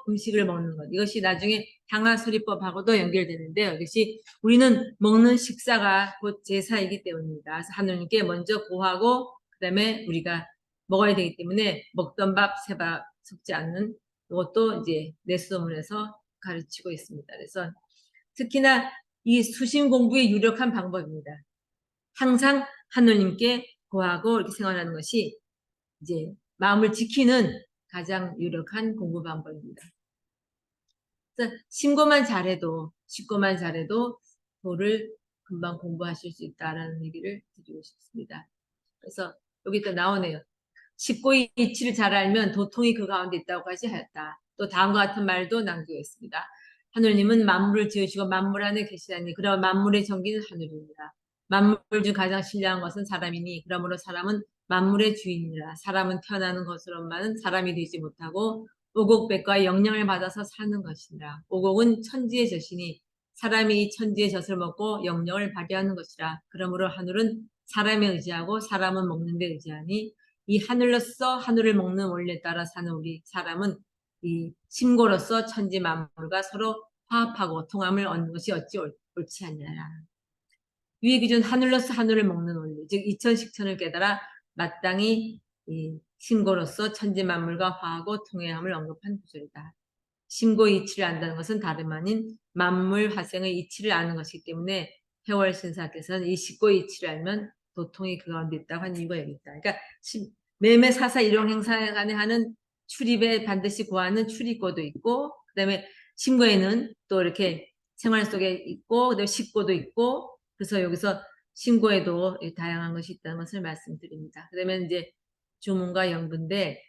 음식을 먹는 것. 이것이 나중에 향화수리법하고도 연결되는데요. 이것이 우리는 먹는 식사가 곧 제사이기 때문입니다. 그래서 하느님께 먼저 고하고 그다음에 우리가 먹어야 되기 때문에 먹던 밥, 새 밥 섞지 않는 이것도 이제 내수도문에서 가르치고 있습니다. 그래서 특히나 이 수심 공부의 유력한 방법입니다. 항상 하느님께 고하고 이렇게 생활하는 것이 이제 마음을 지키는 가장 유력한 공부 방법입니다. 그래서 신고만 잘해도 도를 금방 공부하실 수 있다라는 얘기를 드리고 싶습니다. 그래서 여기 또 나오네요. 십고의 이치를 잘 알면 도통이 그 가운데 있다고까지 하였다. 또 다음과 같은 말도 남기고 있습니다. 하늘님은 만물을 지으시고 만물 안에 계시다니 그러나 만물의 전기는 하늘입니다. 만물 중 가장 신령한 것은 사람이니 그러므로 사람은 만물의 주인이라. 사람은 태어나는 것으로만은 사람이 되지 못하고 오곡백과의 영향을 받아서 사는 것이니라. 오곡은 천지의 젖이니 사람이 이 천지의 젖을 먹고 영령을 발휘하는 것이라. 그러므로 하늘은 사람에 의지하고 사람은 먹는 데 의지하니 이 하늘로서 하늘을 먹는 원리에 따라 사는 우리 사람은 이 심고로서 천지 만물과 서로 화합하고 통함을 얻는 것이 어찌 옳지 않냐라. 유의 기준 하늘로서 하늘을 먹는 원리, 즉 이천식천을 깨달아 마땅히 이 심고로서 천지 만물과 화하고 통해함을 언급한 구절이다. 심고의 이치를 안다는 것은 다름 아닌 만물 화생의 이치를 아는 것이기 때문에 해월신사께서는 이 식고의 이치를 알면 도통이 그 가운데 있다고 한 이유가 여기 있다. 그러니까 매매 사사 일용 행사 간에 하는 출입에 반드시 구하는 출입고도 있고, 그다음에 신고에는 또 이렇게 생활 속에 있고, 그다음에 식고도 있고, 그래서 여기서 신고에도 다양한 것이 있다는 것을 말씀드립니다. 그다음에 이제 주문과 영분인데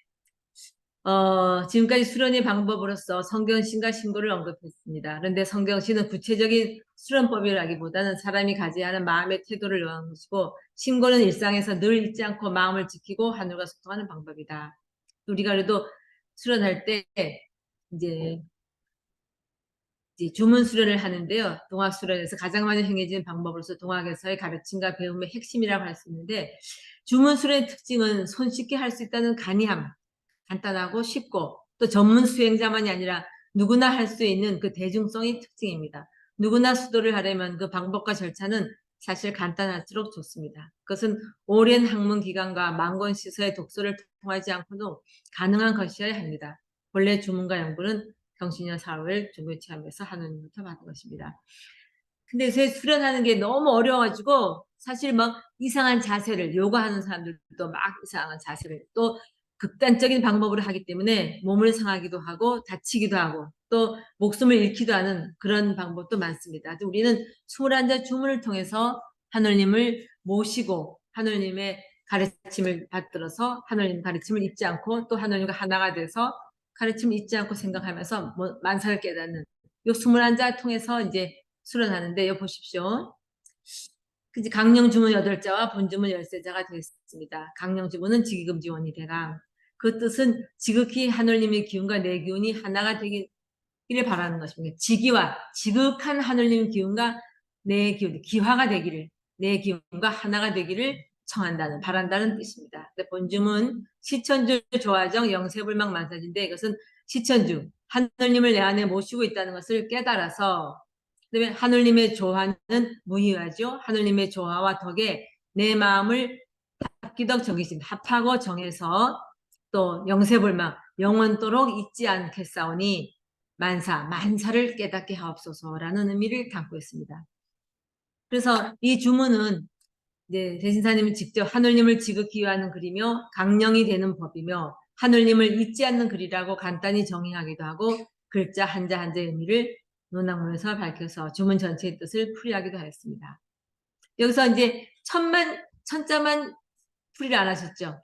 지금까지 수련의 방법으로서 성경신과 신고를 언급했습니다. 그런데 성경신은 구체적인 수련법이라기보다는 사람이 가져야 하는 마음의 태도를 요하는 것이고, 신고는 일상에서 늘 잊지 않고 마음을 지키고 하늘과 소통하는 방법이다. 우리가 그래도 수련할 때 이제 주문 수련을 하는데요. 동학 수련에서 가장 많이 행해지는 방법으로서 동학에서의 가르침과 배움의 핵심이라고 할 수 있는데, 주문 수련의 특징은 손쉽게 할 수 있다는 간이함, 간단하고 쉽고 또 전문 수행자만이 아니라 누구나 할 수 있는 그 대중성이 특징입니다. 누구나 수도를 하려면 그 방법과 절차는 사실 간단할수록 좋습니다. 그것은 오랜 학문 기간과 만권 시서의 독서를 통하지 않고도 가능한 것이어야 합니다. 본래 주문과 연구는 경신년 4월 종교 체험에서 하느님부터 받은 것입니다. 근데 요새 수련하는 게 너무 어려워가지고 사실 막 이상한 자세를 요가하는 사람들도 막 이상한 자세를 또 극단적인 방법으로 하기 때문에 몸을 상하기도 하고 다치기도 하고 또 목숨을 잃기도 하는 그런 방법도 많습니다. 우리는 21자 주문을 통해서 하느님을 모시고 하느님의 가르침을 받들어서 하느님 가르침을 잊지 않고 또 하느님과 하나가 돼서 가르침을 잊지 않고 생각하면서 만사를 깨닫는 요 21자 통해서 이제 수련하는데 요 보십시오. 강령 주문 8자와 본주문 13자가 되었습니다. 강령 주문은 지기금지원이 되라. 그 뜻은 지극히 하늘님의 기운과 내 기운이 하나가 되기를 바라는 것입니다. 지극한 하늘님 기운과 내 기운, 기화가 되기를, 내 기운과 하나가 되기를 청한다는, 바란다는 뜻입니다. 본주문 시천주 조화정 영세불망 만사진데 이것은 시천주, 하늘님을 내 안에 모시고 있다는 것을 깨달아서 그다음에 하늘님의 조화는 무의하죠. 하늘님의 조화와 덕에 내 마음을 합기덕 정해집니다. 합하고 정해서 또 영세불망 영원토록 잊지 않겠사오니 만사를 깨닫게 하옵소서라는 의미를 담고 있습니다. 그래서 이 주문은 대신사님이 직접 하늘님을 지극히 위하는 글이며 강령이 되는 법이며 하늘님을 잊지 않는 글이라고 간단히 정의하기도 하고 글자 한자 한자의 의미를 논학문에서 밝혀서 주문 전체의 뜻을 풀이하기도 하였습니다. 여기서 이제 천자만 풀이를 안 하셨죠.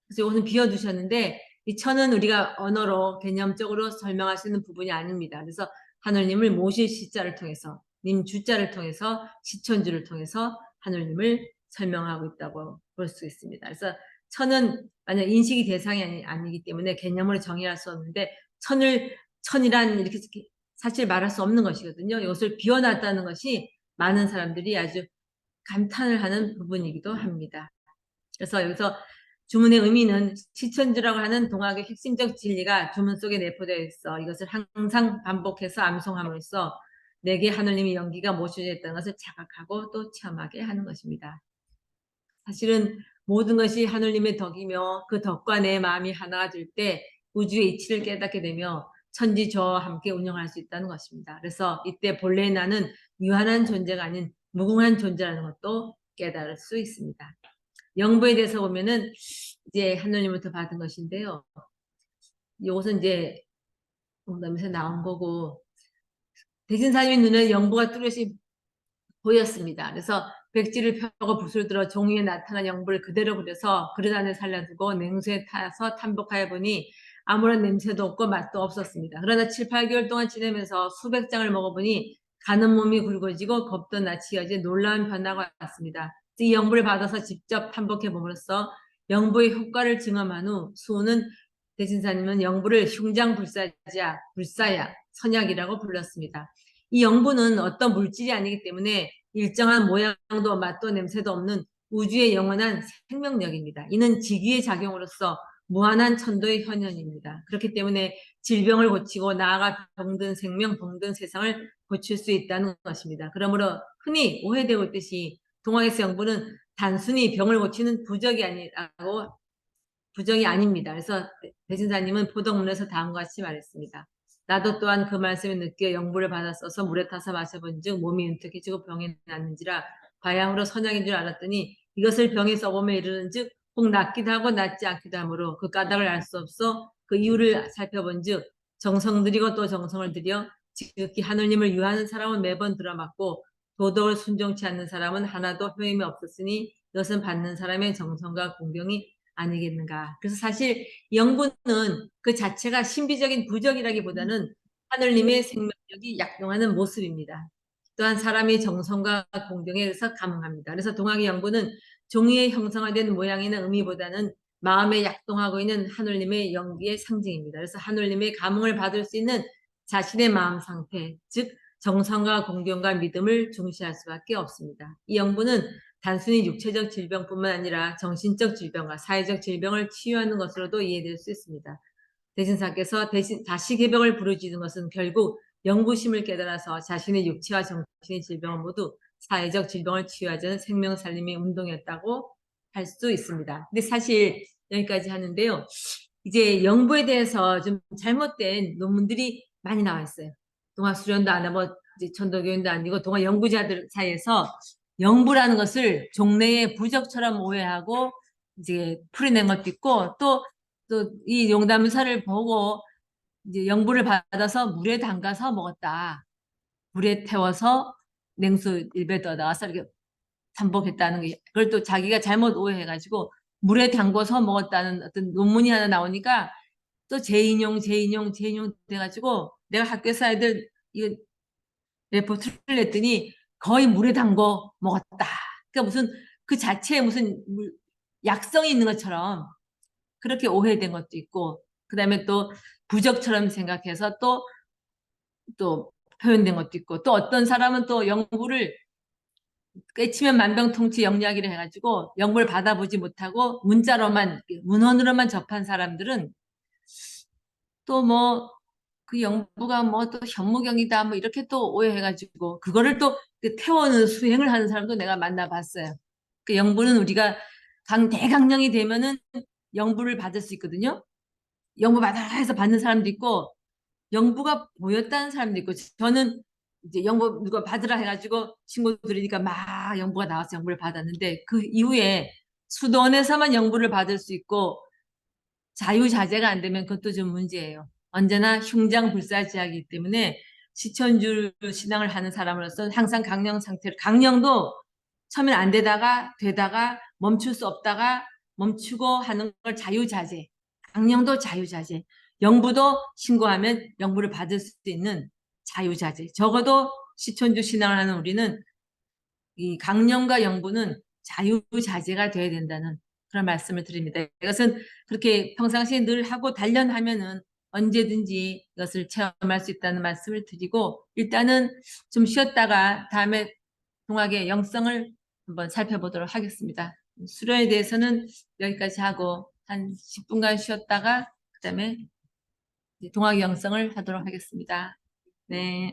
그래서 이것은 비워두셨는데 이 천은 우리가 언어로 개념적으로 설명할 수 있는 부분이 아닙니다. 그래서 하늘님을 모실 시자를 통해서 님 주자를 통해서 시천주를 통해서 하늘님을 설명하고 있다고 볼 수 있습니다. 그래서 천은 만약 인식이 대상이 아니기 때문에 개념으로 정의할 수 없는데 천이란 이렇게 사실 말할 수 없는 것이거든요. 이것을 비워놨다는 것이 많은 사람들이 아주 감탄을 하는 부분이기도 합니다. 그래서 여기서 주문의 의미는 시천주라고 하는 동학의 핵심적 진리가 주문 속에 내포되어 있어 이것을 항상 반복해서 암송함으로써 내게 하느님의 연기가 모셔져 있다는 것을 자각하고 또 체험하게 하는 것입니다. 사실은 모든 것이 하느님의 덕이며 그 덕과 내 마음이 하나가 될 때 우주의 이치를 깨닫게 되며 천지 저와 함께 운영할 수 있다는 것입니다. 그래서 이때 본래 나는 유한한 존재가 아닌 무궁한 존재라는 것도 깨달을 수 있습니다. 영부에 대해서 보면은 이제 하느님부터 받은 것인데요. 이것은 이제 농담에서 나온 거고 대진사님의 눈에 영부가 뚜렷이 보였습니다. 그래서 백지를 펴고 붓을 들어 종이에 나타난 영부를 그대로 그려서 그릇 안에 살려두고 냉수에 타서 탐복하여 보니 아무런 냄새도 없고 맛도 없었습니다. 그러나 7, 8개월 동안 지내면서 수백 장을 먹어보니 가는 몸이 굵어지고 겁도 나치어진 놀라운 변화가 왔습니다. 이 영부를 받아서 직접 탐복해 봄으로써 영부의 효과를 증험한 후 수호는 대신사님은 영부를 불사야, 선약이라고 불렀습니다. 이 영부는 어떤 물질이 아니기 때문에 일정한 모양도 맛도 냄새도 없는 우주의 영원한 생명력입니다. 이는 직위의 작용으로서 무한한 천도의 현현입니다. 그렇기 때문에 질병을 고치고 나아가 병든 생명, 병든 세상을 고칠 수 있다는 것입니다. 그러므로 흔히 오해되고 있듯이 동학에서 영부는 단순히 병을 고치는 부정이 아닙니다. 그래서 대신사님은 포덕문에서 다음과 같이 말했습니다. 나도 또한 그 말씀을 느껴 영부를 받았어서 물에 타서 마셔본 즉 몸이 윤택해지고 병이 낫는지라 바야흐로 선약인 줄 알았더니 이것을 병이 썩음에 이르는 즉 혹 낫기도 하고 낫지 않기도 하므로 그 까닭을 알 수 없어 그 이유를 살펴본 즉 정성 들이고 또 정성을 들여 지극히 하느님을 유하는 사람은 매번 들어맞고 도덕을 순종치 않는 사람은 하나도 효임이 없었으니 이것은 받는 사람의 정성과 공경이 아니겠는가. 그래서 사실 영부는 그 자체가 신비적인 부적이라기보다는 하늘님의 생명력이 약동하는 모습입니다. 또한 사람의 정성과 공경에 의해서 가능합니다. 그래서 동학의 영부는 종이에 형상화된 모양이나 의미보다는 마음에 약동하고 있는 하늘님의 영기의 상징입니다. 그래서 하늘님의 감흥을 받을 수 있는 자신의 마음 상태, 즉 정성과 공경과 믿음을 중시할 수밖에 없습니다. 이 영부는 단순히 육체적 질병뿐만 아니라 정신적 질병과 사회적 질병을 치유하는 것으로도 이해될 수 있습니다. 대신사께서 다시 개병을 부르짖은 것은 결국 영부심을 깨달아서 자신의 육체와 정신의 질병을 모두 사회적 질병을 치유하자는 생명 살림의 운동이었다고 할 수 있습니다. 근데 사실 여기까지 하는데요. 이제 영부에 대해서 좀 잘못된 논문들이 많이 나와 있어요. 동학 수련도 안 하고 이제 천도교인도 아니고 동학 연구자들 사이에서 영부라는 것을 종래의 부적처럼 오해하고 이제 풀어낸 것도 있고 또 이 용담사를 보고 이제 영부를 받아서 물에 담가서 먹었다. 물에 태워서 냉수 입에 떠다가서 이렇게 잠복했다는 게 그걸 또 자기가 잘못 오해해가지고 물에 담궈서 먹었다는 어떤 논문이 하나 나오니까 또 재인용 돼가지고 내가 학교에서 애들 이거 레포트를 냈더니 거의 물에 담궈 먹었다. 그러니까 무슨 그 자체에 무슨 약성이 있는 것처럼 그렇게 오해된 것도 있고 그다음에 또 부적처럼 생각해서 또 표현된 것도 있고 또 어떤 사람은 또 영부를 깨치면 만병통치 영리하기를 해가지고 영부를 받아보지 못하고 문헌으로만 접한 사람들은 또 뭐 그 영부가 뭐 또 현무경이다 뭐 이렇게 또 오해해가지고 그거를 또 태워는 수행을 하는 사람도 내가 만나봤어요. 그 영부는 우리가 대강령이 되면은 영부를 받을 수 있거든요. 영부 받아라 해서 받는 사람도 있고 영부가 보였다는 사람도 있고 저는 이제 영부 누가 받으라 해가지고 친구 들으니까 막 영부가 나와서 영부를 받았는데 그 이후에 수도원에서만 영부를 받을 수 있고 자유자재가 안 되면 그것도 좀 문제예요. 언제나 흉장불사지하기 때문에 시천주 신앙을 하는 사람으로서 항상 강령 상태로 강령도 처음엔 안 되다가 멈출 수 없다가 멈추고 하는 걸 자유자재. 강령도 자유자재. 영부도 신고하면 영부를 받을 수 있는 자유자재. 적어도 시천주 신앙을 하는 우리는 이 강령과 영부는 자유자재가 돼야 된다는 그런 말씀을 드립니다. 이것은 그렇게 평상시에 늘 하고 단련하면은 언제든지 이것을 체험할 수 있다는 말씀을 드리고 일단은 좀 쉬었다가 다음에 동학의 영성을 한번 살펴보도록 하겠습니다. 수련에 대해서는 여기까지 하고 한 10분간 쉬었다가 그다음에 동학의 영성을 하도록 하겠습니다. 네.